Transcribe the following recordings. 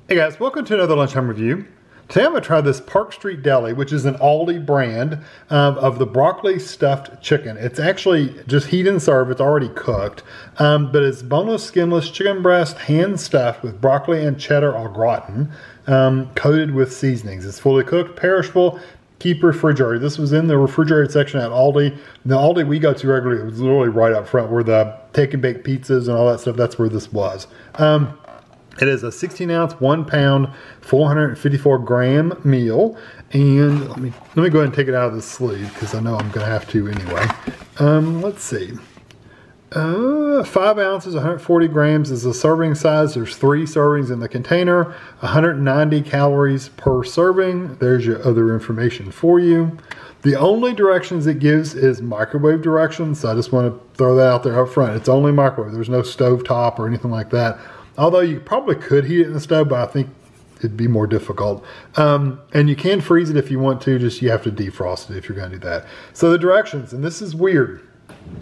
Hey guys, welcome to another Lunchtime review. Today I'm going to try this Park Street Deli, which is an ALDI brand of the broccoli stuffed chicken. It's actually just heat and serve. It's already cooked, but it's boneless, skinless chicken breast, hand stuffed with broccoli and cheddar or gratin, coated with seasonings. It's fully cooked, perishable, keep refrigerated. This was in the refrigerated section at ALDI. The ALDI we go to regularly, it was literally right up front where the take and bake pizzas and all that stuff, that's where this was. It is a 16 ounce, 1 pound, 454 gram meal. And let me go ahead and take it out of the sleeve because I know I'm going to have to anyway. Let's see. 5 ounces, 140 grams is the serving size. There's 3 servings in the container, 190 calories per serving. There's your other information for you. The only directions it gives is microwave directions. So I just want to throw that out there up front. It's only microwave. There's no stove top or anything like that. Although you probably could heat it in the stove, but I think it'd be more difficult. And you can freeze it if you want to, just you have to defrost it if you're gonna do that. So the directions, and this is weird,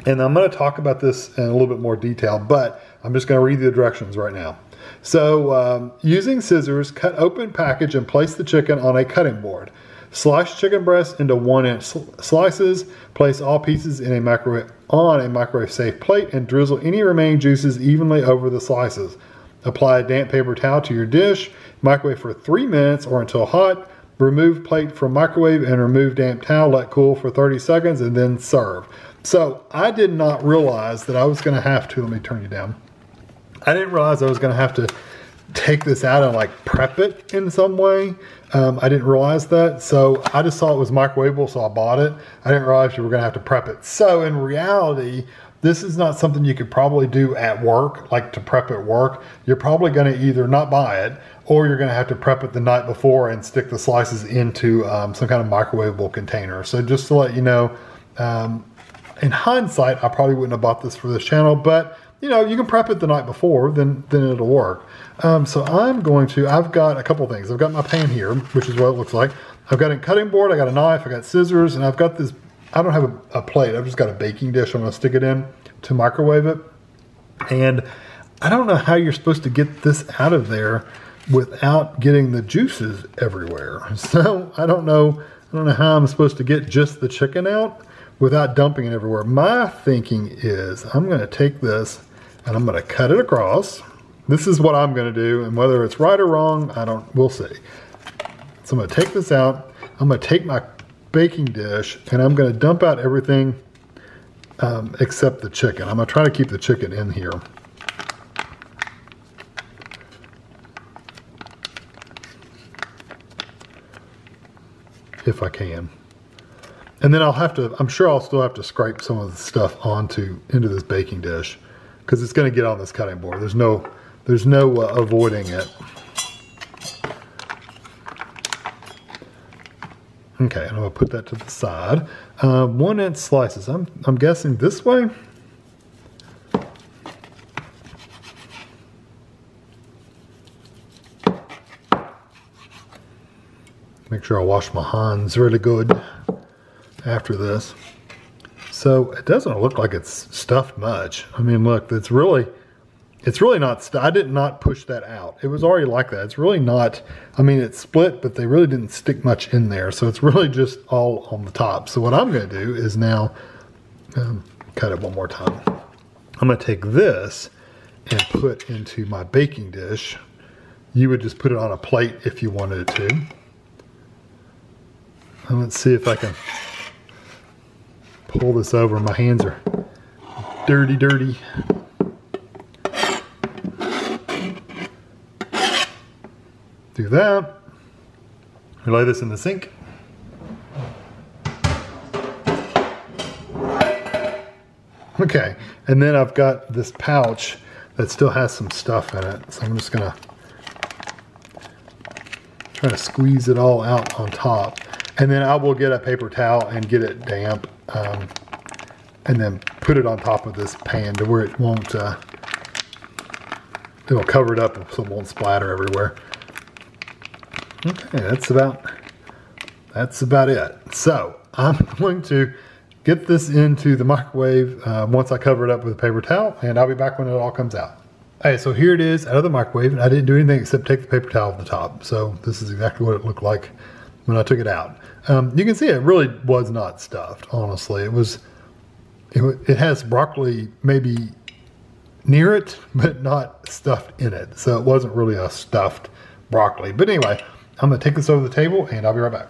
and I'm gonna talk about this in a little bit more detail, but I'm just gonna read the directions right now. So using scissors, cut open package and place the chicken on a cutting board. Slice chicken breast into 1-inch slices. Place all pieces in a microwave safe plate and drizzle any remaining juices evenly over the slices. Apply a damp paper towel to your dish. Microwave for 3 minutes or until hot. Remove plate from microwave and remove damp towel. Let cool for 30 seconds and then serve. So I did not realize that I was going to have to, let me turn you down. I didn't realize I was going to have to take this out and like prep it in some way. I didn't realize that. So I just saw it was microwavable, so I bought it. I didn't realize you were going to have to prep it. So in reality, this is not something you could probably do at work, like to prep at work. You're probably going to either not buy it or you're going to have to prep it the night before and stick the slices into some kind of microwavable container. So just to let you know, in hindsight, I probably wouldn't have bought this for this channel, but you know, you can prep it the night before, then it'll work. So I've got a couple things. I've got my pan here, which is what it looks like. I've got a cutting board, I got a knife, I got scissors, and I've got this, I don't have a plate, I've just got a baking dish. I'm gonna stick it in to microwave it. And I don't know how you're supposed to get this out of there without getting the juices everywhere. So I don't know how I'm supposed to get just the chicken out without dumping it everywhere. My thinking is I'm gonna take this and I'm gonna cut it across. This is what I'm gonna do, and whether it's right or wrong, we'll see. So I'm gonna take this out, I'm gonna take my baking dish, and I'm gonna dump out everything except the chicken. I'm gonna try to keep the chicken in here. If I can. And then I'm sure I'll still have to scrape some of the stuff into this baking dish because it's going to get on this cutting board. There's no avoiding it. Okay, and I'm going to put that to the side. 1-inch slices. I'm guessing this way. Make sure I wash my hands really good after this. So it doesn't look like it's stuffed much. I mean, look, it's really not, I did not push that out. It was already like that. It's really not, I mean, it's split, but they really didn't stick much in there. So it's really just all on the top. So what I'm gonna do is now, cut it one more time. I'm gonna take this and put into my baking dish. You would just put it on a plate if you wanted to. And let's see if I can pull this over. My hands are dirty. Do that. We lay this in the sink. Okay, and then I've got this pouch that still has some stuff in it. So I'm just gonna try to squeeze it all out on top. And then I will get a paper towel and get it damp, and then put it on top of this pan to where it won't, it'll cover it up so it won't splatter everywhere. Okay, that's about it. So I'm going to get this into the microwave once I cover it up with a paper towel, and I'll be back when it all comes out. All right, so here it is out of the microwave, and I didn't do anything except take the paper towel off the top. So this is exactly what it looked like when I took it out. You can see it really was not stuffed, honestly. It has broccoli maybe near it, but not stuffed in it. So it wasn't really a stuffed broccoli. But anyway, I'm gonna take this over the table and I'll be right back.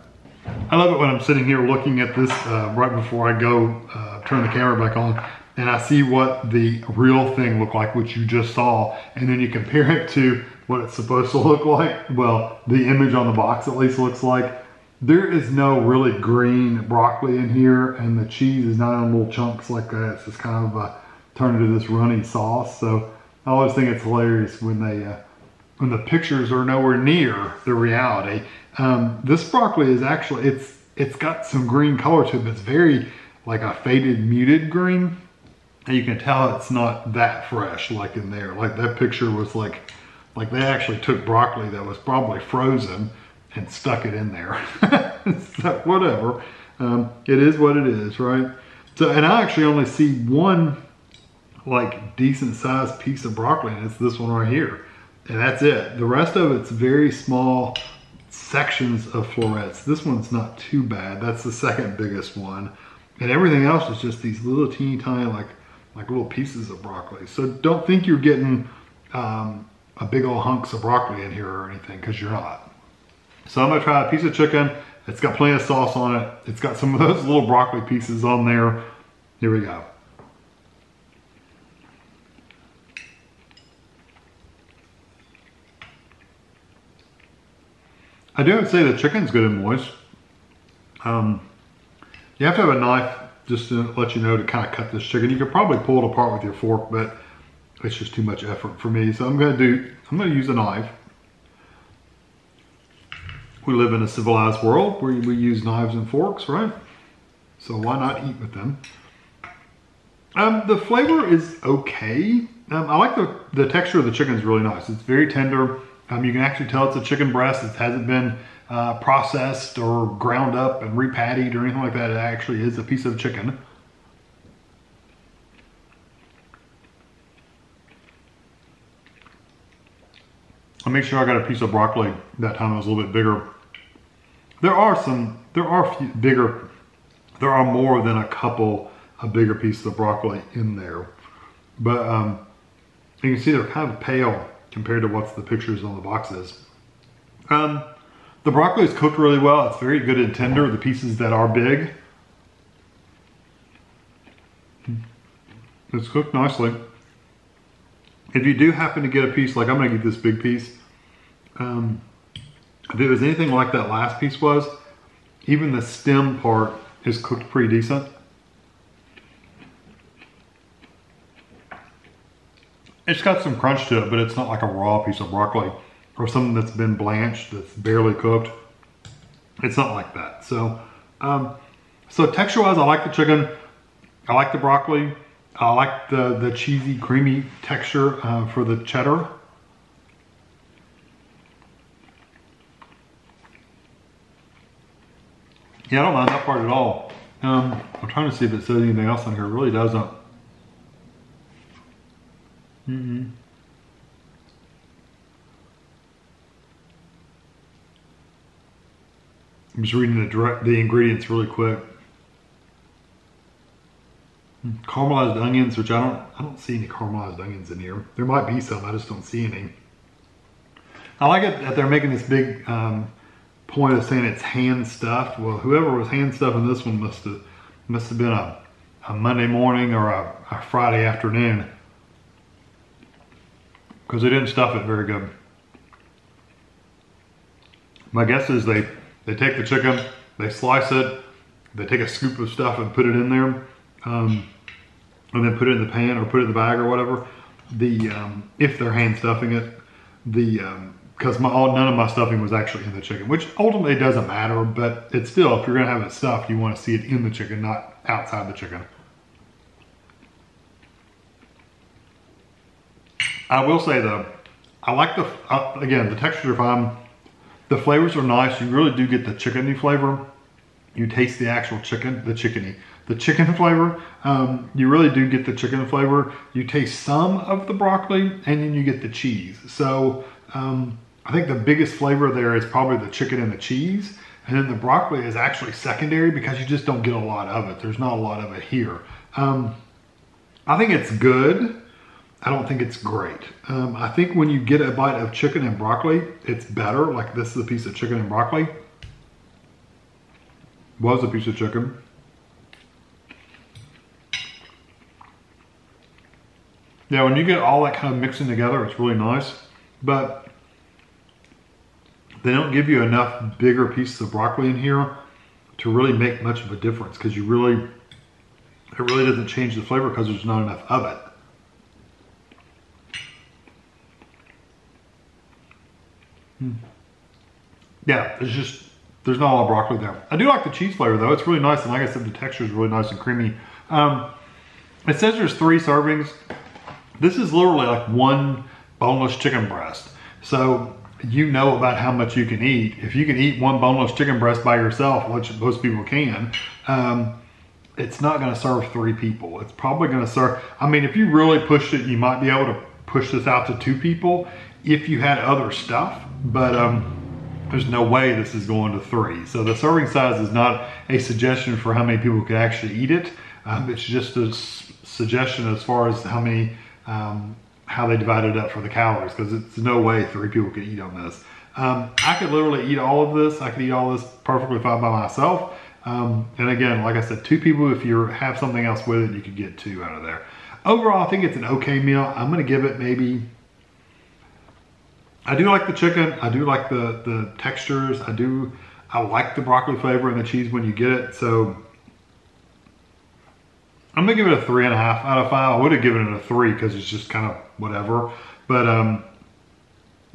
I love it when I'm sitting here looking at this right before I go turn the camera back on, and I see what the real thing looked like, which you just saw, and then you compare it to what it's supposed to look like. Well, the image on the box at least looks like. There is no really green broccoli in here, and the cheese is not in little chunks like that. It's just kind of turned into this runny sauce. So I always think it's hilarious when the pictures are nowhere near the reality. This broccoli is actually, it's got some green color to it, but it's very like a faded muted green. And you can tell it's not that fresh like in there. Like that picture was like they actually took broccoli that was probably frozen and stuck it in there. So whatever, it is what it is, right? So, and I actually only see one like decent sized piece of broccoli, and it's this one right here. And that's it. The rest of it's very small sections of florets. This one's not too bad. That's the second biggest one. And everything else is just these little teeny tiny like little pieces of broccoli. So don't think you're getting a big old hunks of broccoli in here or anything, because you're not. So I'm gonna try a piece of chicken. It's got plenty of sauce on it. It's got some of those little broccoli pieces on there. Here we go. I do have to say the chicken's good and moist. You have to have a knife just to let you know to kind of cut this chicken. You could probably pull it apart with your fork, but it's just too much effort for me. So I'm gonna use a knife. We live in a civilized world where we use knives and forks, right? So why not eat with them? The flavor is okay. I like the texture of the chicken is really nice. It's very tender. You can actually tell it's a chicken breast. It hasn't been processed or ground up and repattied or anything like that. It actually is a piece of chicken. I'll make sure I got a piece of broccoli that time. It was a little bit bigger. There are more than a couple of bigger pieces of broccoli in there. But you can see they're kind of pale compared to what the pictures on the box is. The broccoli is cooked really well. It's very good and tender, the pieces that are big. It's cooked nicely. If you do happen to get a piece, like I'm gonna get this big piece, if it was anything like that last piece was, even the stem part is cooked pretty decent. It's got some crunch to it, but it's not like a raw piece of broccoli or something that's been blanched, that's barely cooked. It's not like that. So, so texture-wise, I like the chicken. I like the broccoli. I like the cheesy, creamy texture for the cheddar. Yeah, I don't mind that part at all. I'm trying to see if it says anything else on here. It really doesn't. I'm just reading the ingredients really quick. Caramelized onions, which I don't see any caramelized onions in here. There might be some, I just don't see any. I like it that they're making this big point of saying it's hand stuffed. Well, whoever was hand stuffing this one must have been a Monday morning or a Friday afternoon, because they didn't stuff it very good. My guess is they take the chicken, they slice it, they take a scoop of stuff and put it in there, and then put it in the pan or put it in the bag or whatever. If they're hand stuffing it, because none of my stuffing was actually in the chicken, which ultimately doesn't matter, but it's still, if you're gonna have it stuffed, you want to see it in the chicken, not outside the chicken. I will say though, I like again, the textures are fine. The flavors are nice. You really do get the chickeny flavor. You taste the actual chicken, the the chicken flavor. You really do get the chicken flavor. You taste some of the broccoli, and then you get the cheese. So I think the biggest flavor there is probably the chicken and the cheese. And then the broccoli is actually secondary because you just don't get a lot of it. There's not a lot of it here. I think it's good. I don't think it's great. I think when you get a bite of chicken and broccoli, it's better. Like this is a piece of chicken and broccoli. Was a piece of chicken. Yeah, when you get all that kind of mixing together, it's really nice. But they don't give you enough bigger pieces of broccoli in here to really make much of a difference, because it really doesn't change the flavor because there's not enough of it. Yeah, there's not a lot of broccoli there. I do like the cheese flavor though. It's really nice, and like I said, the texture is really nice and creamy. It says there's 3 servings. This is literally like 1 boneless chicken breast. So you know about how much you can eat. If you can eat 1 boneless chicken breast by yourself, which most people can, it's not gonna serve 3 people. It's probably gonna serve, I mean, if you really pushed it, you might be able to push this out to 2 people if you had other stuff, but there's no way this is going to 3. So the serving size is not a suggestion for how many people could actually eat it. It's just a suggestion as far as how many, how they divide it up for the calories, because it's no way 3 people could eat on this. I could literally eat all of this. I could eat all this perfectly fine by myself. And again, like I said, 2 people, if you have something else with it, you could get 2 out of there. Overall, I think it's an okay meal. I'm gonna give it maybe, I do like the chicken. I do like the textures. I like the broccoli flavor and the cheese when you get it. So I'm gonna give it a 3.5 out of 5. I would have given it a 3 because it's just kind of whatever. But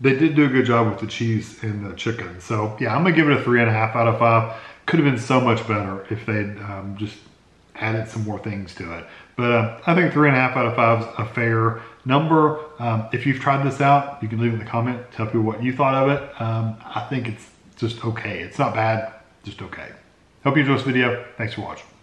they did do a good job with the cheese and the chicken. So yeah, I'm gonna give it a 3.5 out of 5. Could have been so much better if they'd just added some more things to it. But I think 3.5 out of 5 is a fair number. If you've tried this out, you can leave in the comment, tell people what you thought of it. I think it's just okay. It's not bad, just okay. Hope you enjoyed this video. Thanks for watching.